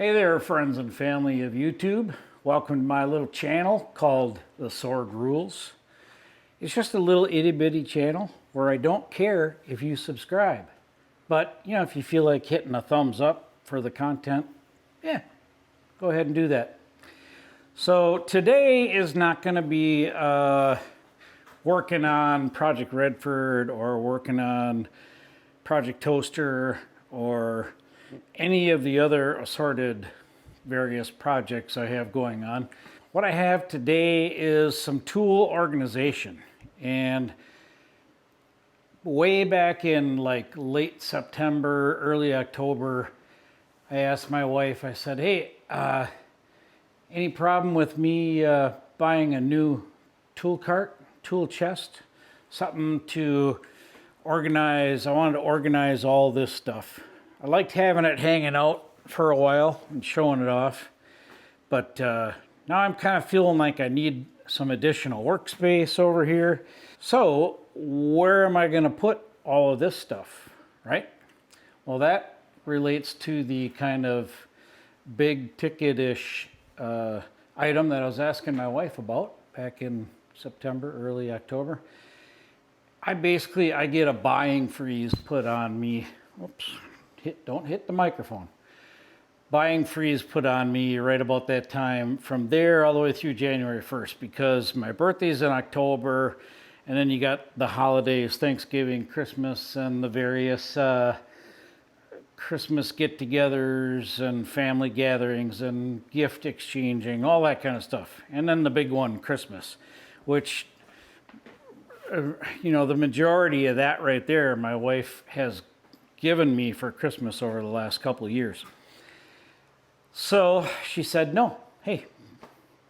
Hey there, friends and family of YouTube. Welcome to my little channel called The Sword Rules. It's just a little itty-bitty channel where I don't care if you subscribe. But, if you feel like hitting a thumbs up for the content, go ahead and do that. So today is not going to be working on Project Redford or working on Project Toaster or any of the other assorted various projects I have going on. What I have today is some tool organization. And way back in like late September, early October, I asked my wife, I said, hey, any problem with me buying a new tool cart, tool chest, something to organize? I wanted to organize all this stuff. I liked having it hanging out for a while and showing it off, but now I'm kind of feeling like I need some additional workspace over here. So where am I going to put all of this stuff, right? Well, that relates to the kind of big ticket-ish item that I was asking my wife about back in September, early October. I get a buying freeze put on me. Oops. Don't hit the microphone. Buying freeze put on me right about that time, from there all the way through January 1st, because my birthday's in October, and then you got the holidays, Thanksgiving, Christmas, and the various Christmas get-togethers and family gatherings and gift exchanging, all that kind of stuff. And then the big one, Christmas, which, the majority of that right there, my wife has given me for Christmas over the last couple of years. So she said, no, hey,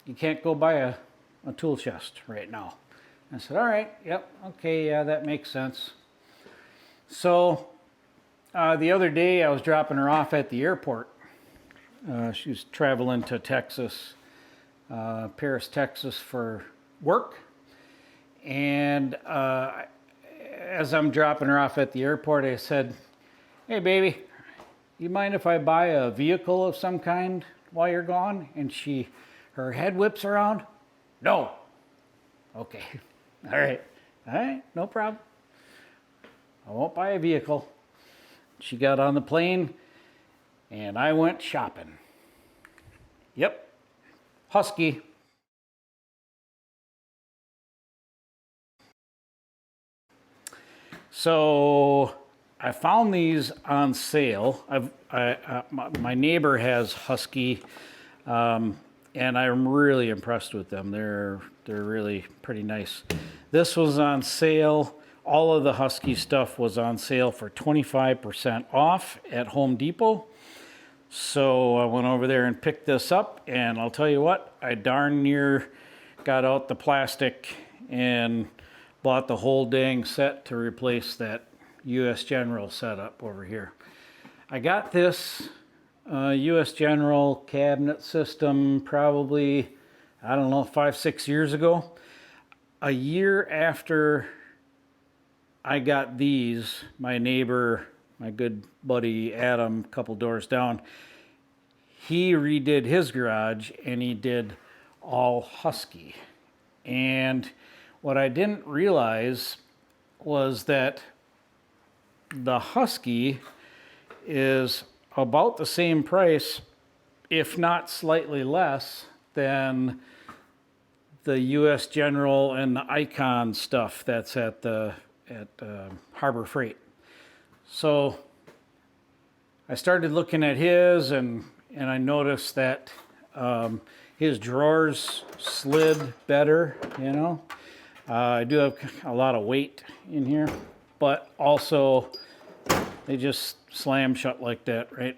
you can't go buy a tool chest right now. I said, all right, yep, okay, yeah, that makes sense. So the other day I was dropping her off at the airport. She was traveling to Texas, Paris, Texas for work. And as I'm dropping her off at the airport, I said, hey baby, you mind if I buy a vehicle of some kind while you're gone? And her head whips around. No. Okay. All right, no problem. I won't buy a vehicle. She got on the plane and I went shopping. Yep. Husky. So I found these on sale. My neighbor has Husky, and I'm really impressed with them. They're really pretty nice. This was on sale. All of the Husky stuff was on sale for 25% off at Home Depot. So I went over there and picked this up, and I'll tell you what, I darn near got out the plastic and bought the whole dang set to replace that U.S. General setup over here. I got this U.S. General cabinet system probably, 5-6 years ago. A year after I got these, my neighbor, my good buddy Adam, a couple doors down, he redid his garage and he did all Husky. And what I didn't realize was that the Husky is about the same price, if not slightly less, than the U.S. General and the Icon stuff that's at Harbor Freight. So I started looking at his, and I noticed that his drawers slid better, I do have a lot of weight in here, but also they just slam shut like that, right?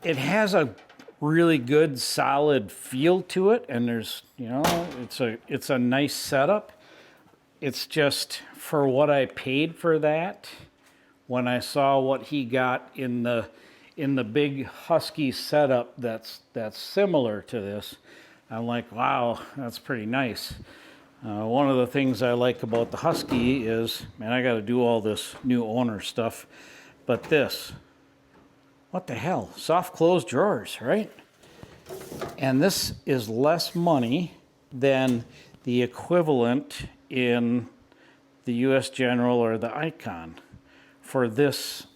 It has a really good solid feel to it, and there's, it's a nice setup. It's just for what I paid for that. When I saw what he got in the big Husky setup that's similar to this, I'm like, wow, that's pretty nice. One of the things I like about the Husky is, man, I got to do all this new owner stuff, but this, what the hell? Soft close drawers, right? And this is less money than the equivalent in the US General or the Icon for this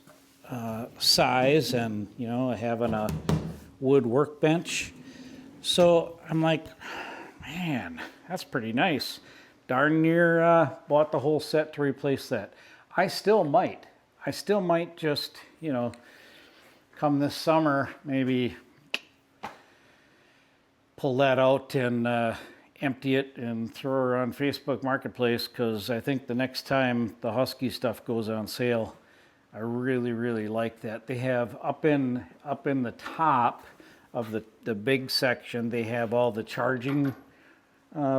size, and you know, having a wood workbench. So I'm like, man, that's pretty nice. Darn near bought the whole set to replace that. I still might just, you know, come this summer, maybe pull that out and empty it and throw her on Facebook Marketplace, because I think the next time the Husky stuff goes on sale, I really like that. They have up in the top of the big section, they have all the charging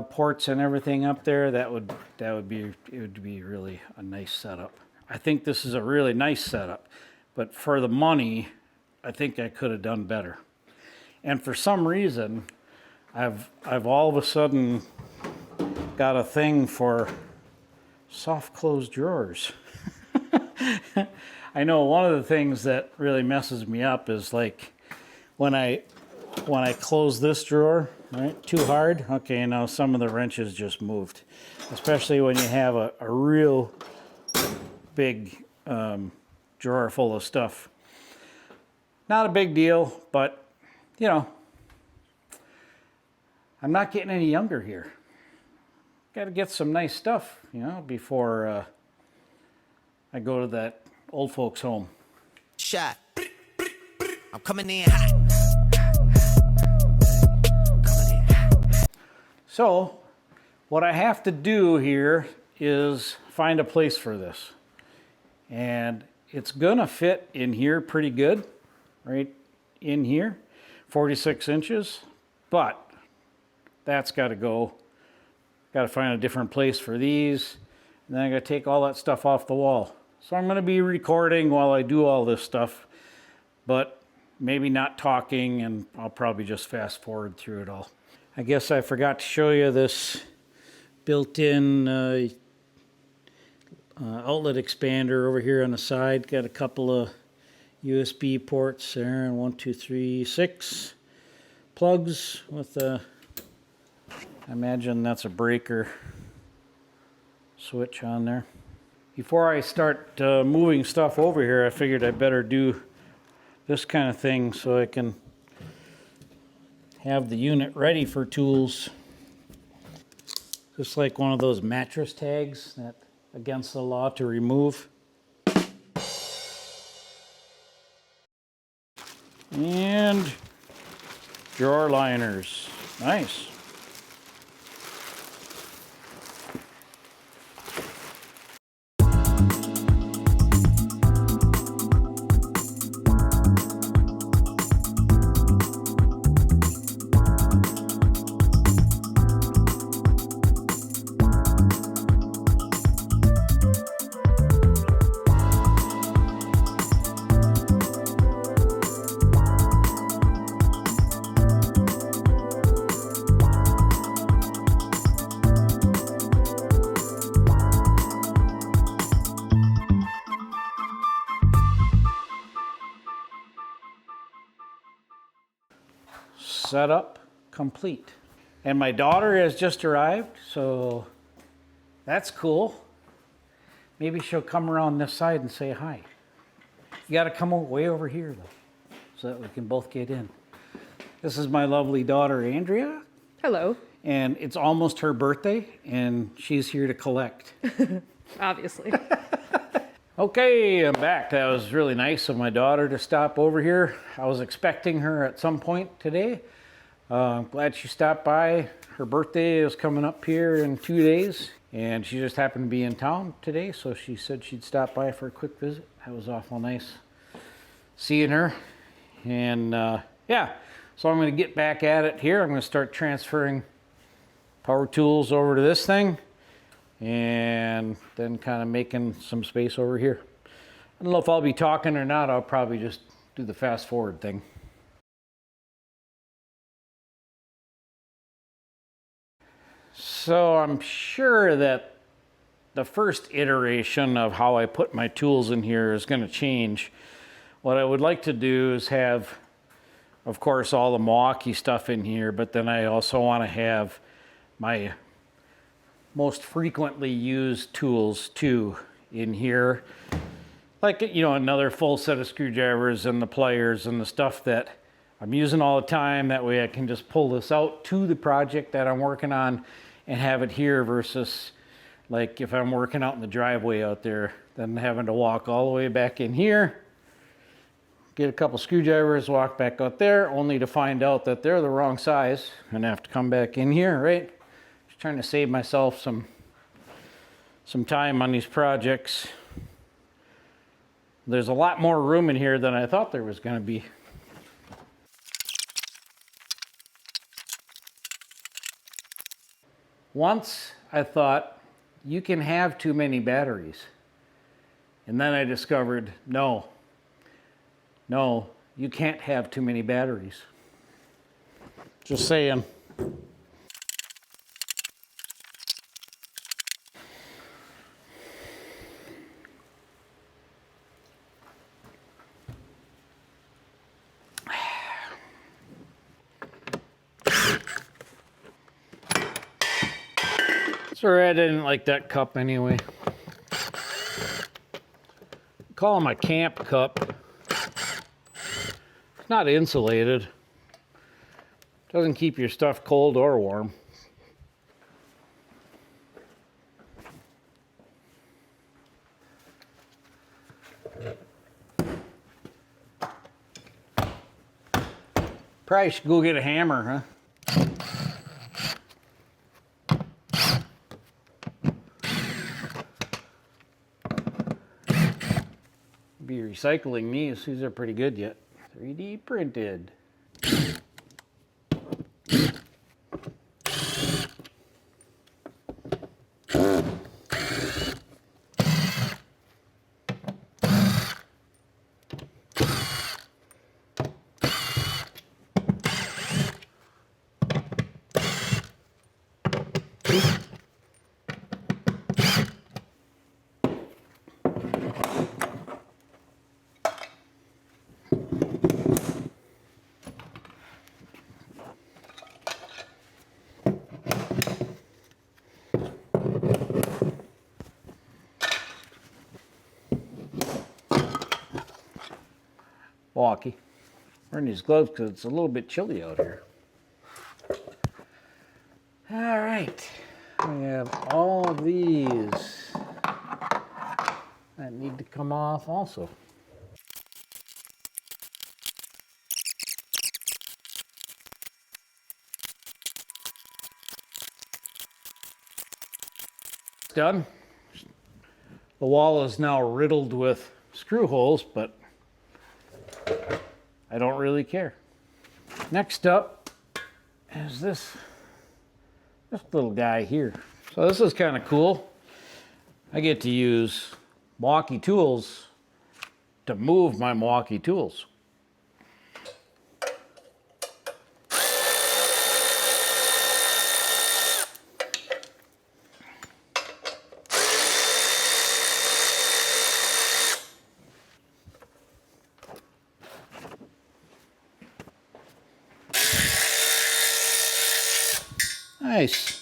ports and everything up there. It would be really a nice setup. I think this is a really nice setup, but for the money, I think I could have done better. And for some reason, I've all of a sudden got a thing for soft close drawers. I know one of the things that really messes me up is like when I close this drawer, right, too hard, okay, now some of the wrenches just moved. Especially when you have a real big drawer full of stuff. Not a big deal, but you know, I'm not getting any younger here. Got to get some nice stuff, you know, before I go to that old folks home. Shot. I'm coming in hot. So, what I have to do here is find a place for this. And it's gonna fit in here pretty good, right in here, 46 inches, but that's gotta go. Gotta find a different place for these, and then I gotta take all that stuff off the wall. So I'm gonna be recording while I do all this stuff, but maybe not talking, and I'll probably just fast forward through it all. I guess I forgot to show you this built-in outlet expander over here on the side. Got a couple of USB ports there, and 1, 2, 3, 6 plugs with a, I imagine that's a breaker switch on there. Before I start moving stuff over here, I figured I better do this kind of thing so I can have the unit ready for tools. Just like one of those mattress tags that against the law to remove. And drawer liners. Nice. Setup complete. And my daughter has just arrived, so that's cool. Maybe she'll come around this side and say hi. You got to come way over here though, so that we can both get in. This is my lovely daughter Andrea. Hello. And it's almost her birthday, and she's here to collect. Obviously. Okay, I'm back. That was really nice of my daughter to stop over here. I was expecting her at some point today. I'm glad she stopped by. Her birthday is coming up here in 2 days, and she just happened to be in town today, so she said she'd stop by for a quick visit. That was awful nice seeing her. And yeah, so I'm going to get back at it here. I'm going to start transferring power tools over to this thing, and then kind of making some space over here. I don't know if I'll be talking or not. I'll probably just do the fast forward thing. So I'm sure that the first iteration of how I put my tools in here is going to change what I would like to do is have, of course, all the Milwaukee stuff in here, but then I also want to have my most frequently used tools too in here. Like, you know, another full set of screwdrivers and the pliers and the stuff that I'm using all the time. That way I can just pull this out to the project that I'm working on and have it here versus like if I'm working out in the driveway out there, then having to walk all the way back in here, get a couple screwdrivers, walk back out there, only to find out that they're the wrong size and have to come back in here, right? Just trying to save myself some time on these projects. There's a lot more room in here than I thought there was going to be. Once I thought you can have too many batteries. And then I discovered, no, you can't have too many batteries. Just saying. Sorry, I didn't like that cup anyway. Call them a camp cup. It's not insulated. Doesn't keep your stuff cold or warm. Probably should go get a hammer, huh? Be recycling these. These are pretty good yet. 3D printed. Milwaukee. Wearing these gloves because it's a little bit chilly out here. All right, we have all of these that need to come off also. It's done. The wall is now riddled with screw holes, but I don't really care. Next up is this little guy here. So this is kind of cool. I get to use Milwaukee tools to move my Milwaukee tools. Nice.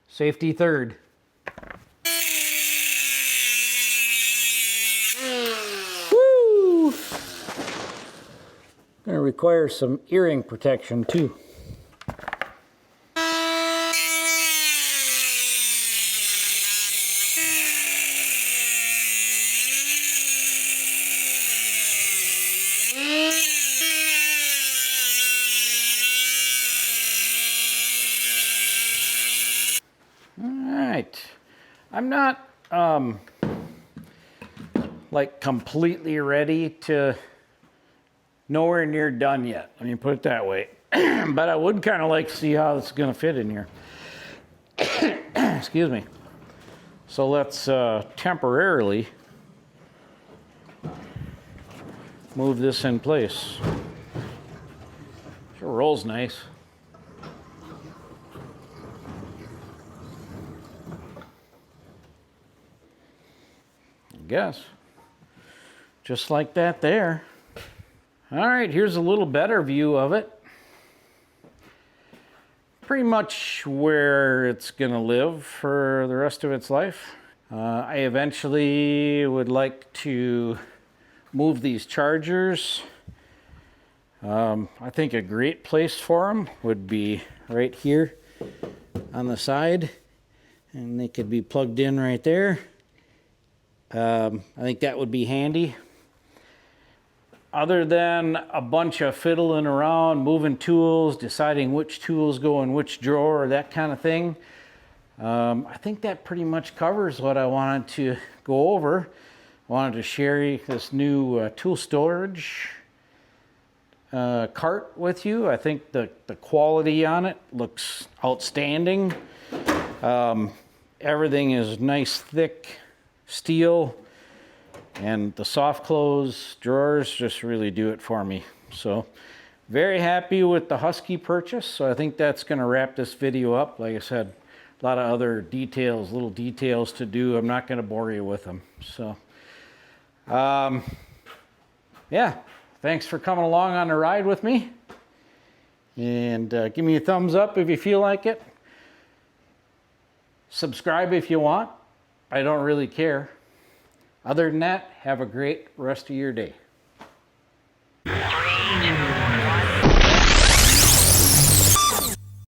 Safety third. Woo! Gonna require some earring protection too. I'm not like completely ready to nowhere near done yet. Let me put it that way. But I would kind of like to see how this is going to fit in here. Excuse me. So let's temporarily move this in place. Sure rolls nice. I guess. Just like that there. All right, here's a little better view of it. Pretty much where it's gonna live for the rest of its life. I eventually would like to move these chargers. I think a great place for them would be right here on the side, and they could be plugged in right there. I think that would be handy. Other than a bunch of fiddling around, moving tools, deciding which tools go in which drawer, that kind of thing, I think that pretty much covers what I wanted to go over. I wanted to share this new tool storage cart with you. I think the quality on it looks outstanding. Everything is nice, thick steel. And the soft close drawers just really do it for me. So very happy with the Husky purchase. So I think that's going to wrap this video up. Like I said, a lot of other details, little details to do. I'm not going to bore you with them. So yeah, thanks for coming along on the ride with me. And give me a thumbs up if you feel like it. Subscribe if you want. I don't really care. Other than that, have a great rest of your day.